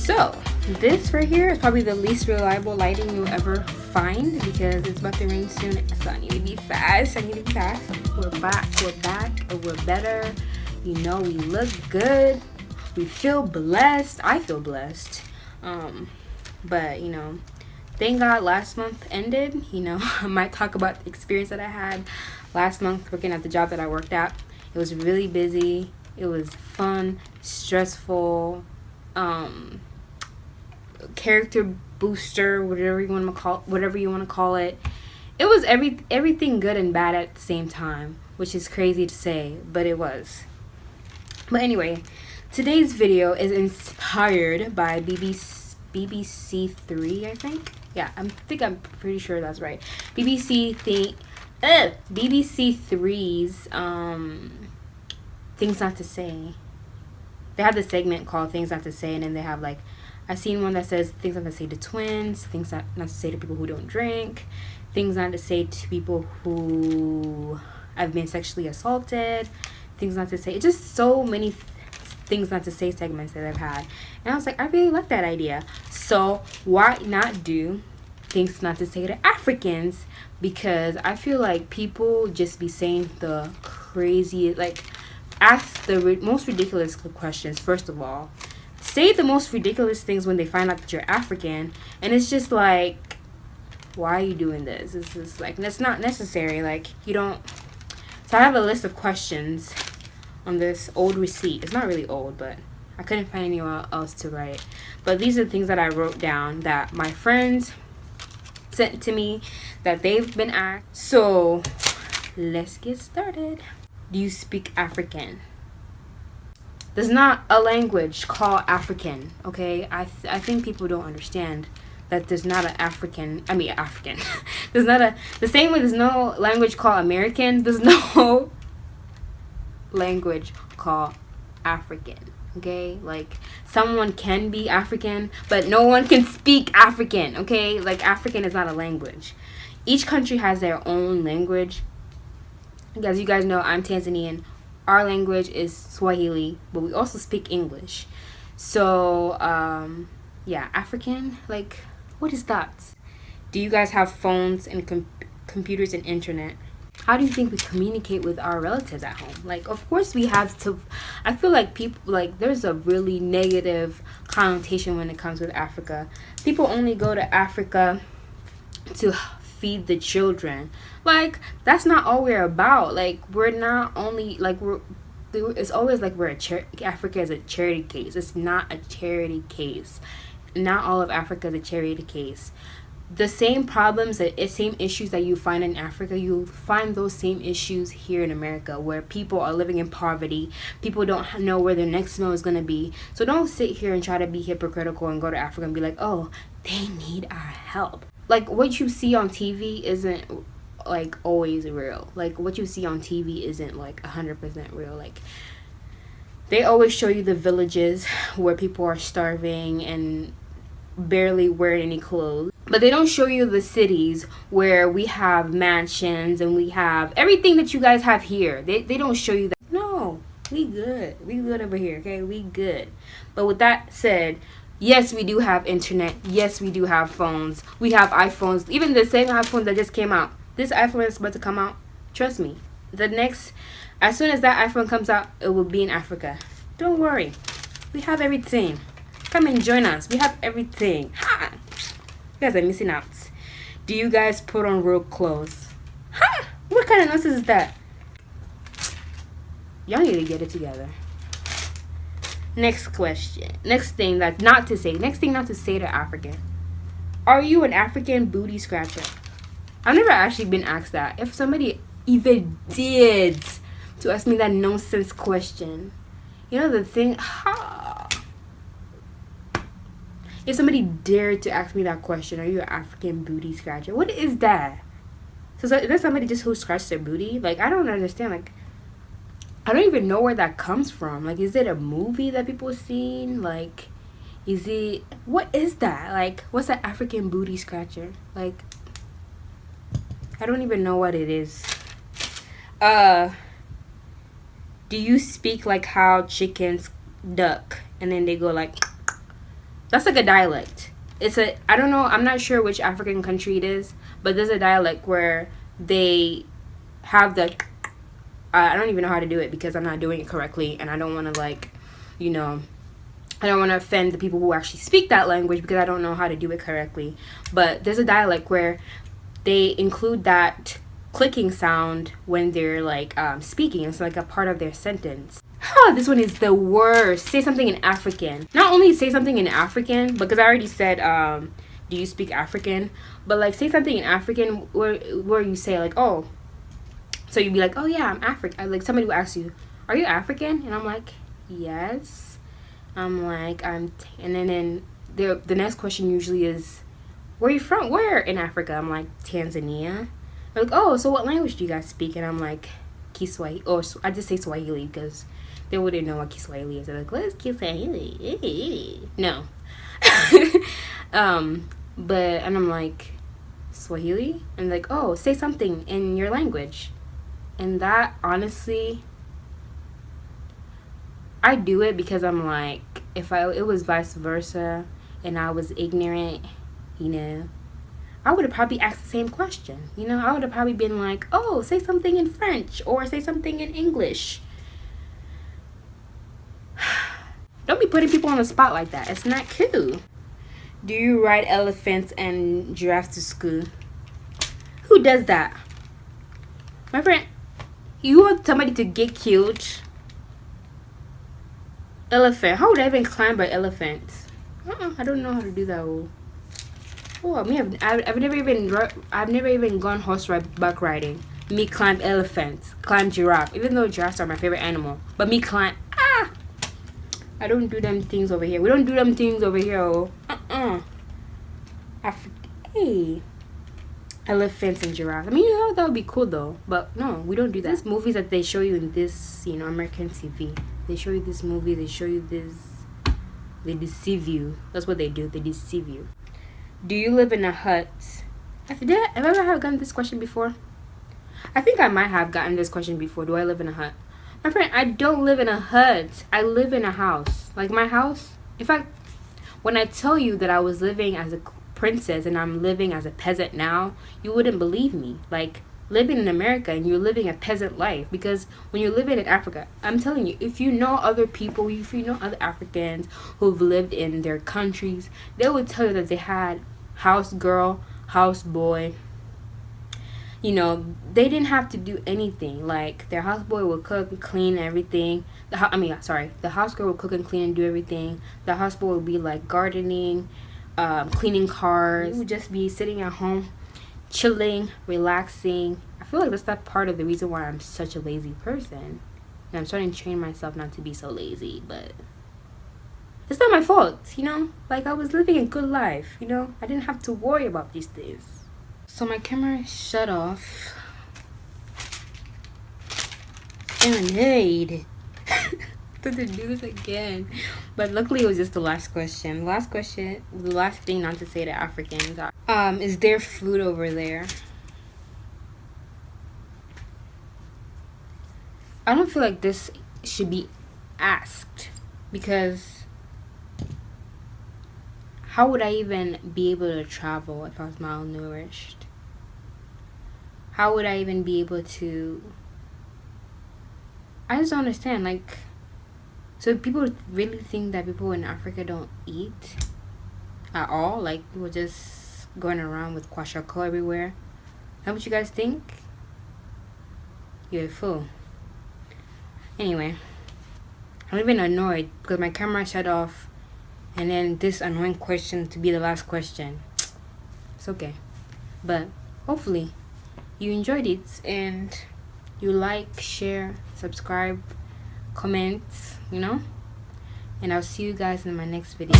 So this right here is probably the least reliable lighting you'll ever find because it's about to rain soon, so I need to be fast. We're back, we're better. You know, we look good, we feel blessed. I feel blessed. But you know, thank God last month ended. You know, I might talk about the experience that I had last month working at the job that I worked at. It was really busy. It was fun, stressful, character booster, whatever you want to call it. It was everything good and bad at the same time, which is crazy to say, but it was. But anyway, today's video is inspired by BBC Three, I think. Yeah, I'm pretty sure that's right. BBC Three's Things Not to Say. They have this segment called Things Not to Say, and then they have like, I've seen one that says things not to say to twins, things not to say to people who don't drink, things not to say to people who have been sexually assaulted, things not to say. It's just so many things not to say segments that I've had. And I was like, I really like that idea. So why not do things not to say to Africans? Because I feel like people just be saying the crazy, like, ask the most ridiculous questions, first of all. Say the most ridiculous things when they find out that you're African. And it's just like, why are you doing this? It's just like, that's not necessary. Like, you don't. So I have a list of questions on this old receipt. It's not really old, but I couldn't find anywhere else to write. But these are things that I wrote down that my friends sent to me that they've been asked. So let's get started. Do you speak African? There's not a language called African, okay? I think people don't understand that there's not an African. There's not the same way there's no language called American, there's no language called African, okay? Like, someone can be African, but no one can speak African, okay? Like, African is not a language. Each country has their own language. As you guys know, I'm Tanzanian. Our language is Swahili, but we also speak English. So, yeah, African, like, what is that? Do you guys have phones and computers and internet? How do you think we communicate with our relatives at home? Like, of course we have to. I feel like people, like, there's a really negative connotation when it comes with Africa. People only go to Africa to feed the children. Like, that's not all we're about. Like, we're not only, like, it's always like Africa is a charity case. It's not a charity case. Not all of Africa is a charity case. The same problems, same issues that you find in Africa, you find those same issues here in America, where people are living in poverty. People don't know where their next meal is going to be. So don't sit here and try to be hypocritical and go to Africa and be like, oh, they need our help. Like, what you see on TV isn't, like, always real. Like, what you see on TV isn't, like, 100% real. Like, they always show you the villages where people are starving and barely wearing any clothes. But they don't show you the cities where we have mansions and we have everything that you guys have here. They don't show you that. No, we good. We good over here, okay? We good. But with that said, yes, we do have internet. Yes, we do have phones. We have iPhones. Even the same iPhone that just came out. This iPhone that's about to come out, trust me. As soon as that iPhone comes out, it will be in Africa. Don't worry. We have everything. Come and join us. We have everything. Ha! You guys are missing out. Do you guys put on real clothes? Ha! What kind of nonsense is that? Y'all need to get it together. Next question. Next thing not to say to African. Are you an African booty scratcher? I've never actually been asked that. If somebody even did to ask me that nonsense question, you know the thing. If somebody dared to ask me that question, are you an African booty scratcher? What is that? So is that somebody just who scratched their booty? Like, I don't understand. Like, I don't even know where that comes from. Like, is it a movie that people have seen? Like, what is that? Like, what's an African booty scratcher? Like, I don't even know what it is. Do you speak like how chickens duck and then they go like, That's like a dialect. It's a, I don't know, I'm not sure which African country it is, but there's a dialect where they have the, I don't even know how to do it because I'm not doing it correctly, and I don't want to, like, you know, I don't want to offend the people who actually speak that language because I don't know how to do it correctly. But there's a dialect where they include that clicking sound when they're like speaking. It's like a part of their sentence. This one is the worst. Say something in African. Not only say something in African, because I already said, do you speak African? But like say something in African where you say like, oh, so you'd be like, oh yeah, I'm African. Like somebody will ask you, are you African? And I'm like, yes. I'm like, and then the next question usually is, where are you from? Where in Africa? I'm like, Tanzania. They're like, oh, so what language do you guys speak? And I'm like, Kiswahili. Or I just say Swahili because they wouldn't know what Kiswahili is. They're like, what is Kiswahili? No. But, and I'm like, Swahili? And like, oh, say something in your language. And that, honestly, I do it because I'm like, if it was vice versa and I was ignorant, you know, I would have probably asked the same question. You know, I would have probably been like, oh, say something in French or say something in English. Don't be putting people on the spot like that. It's not cool. Do you ride elephants and giraffes to school? Who does that? My friend, you want somebody to get killed? Elephant. How would I even climb by elephants? I don't know how to do that. Oh, me, I've never even gone horseback riding. Me climb elephants, climb giraffe. Even though giraffes are my favorite animal, but me climb. I don't do them things over here. We don't do them things over here. Oh, hey, elephants and giraffes. I mean, you know, that would be cool though. But no, we don't do that. These movies that they show you in this, you know, American TV. They show you this movie, they show you this, they deceive you. That's what they do, they deceive you. Do you live in a hut? Have I ever gotten this question before? I think I might have gotten this question before. Do I live in a hut? My friend, I don't live in a hut. I live in a house. Like my house. In fact, when I tell you that I was living as a princess and I'm living as a peasant now, you wouldn't believe me. Like, living in America and you're living a peasant life, because when you're living in Africa, I'm telling you, if you know other people, if you know other Africans who've lived in their countries, they would tell you that they had house girl, house boy. You know, they didn't have to do anything. Like, their houseboy would cook and clean everything. The house girl would cook and clean and do everything. The houseboy would be like gardening, cleaning cars. We would just be sitting at home, chilling, relaxing. I feel like that's that part of the reason why I'm such a lazy person. And I'm starting to train myself not to be so lazy, but it's not my fault, you know? Like, I was living a good life, you know? I didn't have to worry about these things. So my camera shut off. Serenade. To do this again. But luckily it was just the last question. The last thing not to say to Africans. Is there food over there? I don't feel like this should be asked, because how would I even be able to travel if I was malnourished? How would I even be able to... I just don't understand. Like, so people really think that people in Africa don't eat at all? Like, people just going around with kwashako everywhere? Is that what you guys think? You're a fool. Anyway, I'm even annoyed because my camera shut off, and then this annoying question to be the last question. It's okay, but hopefully you enjoyed it and you like, share, subscribe, comment, you know, and I'll see you guys in my next video.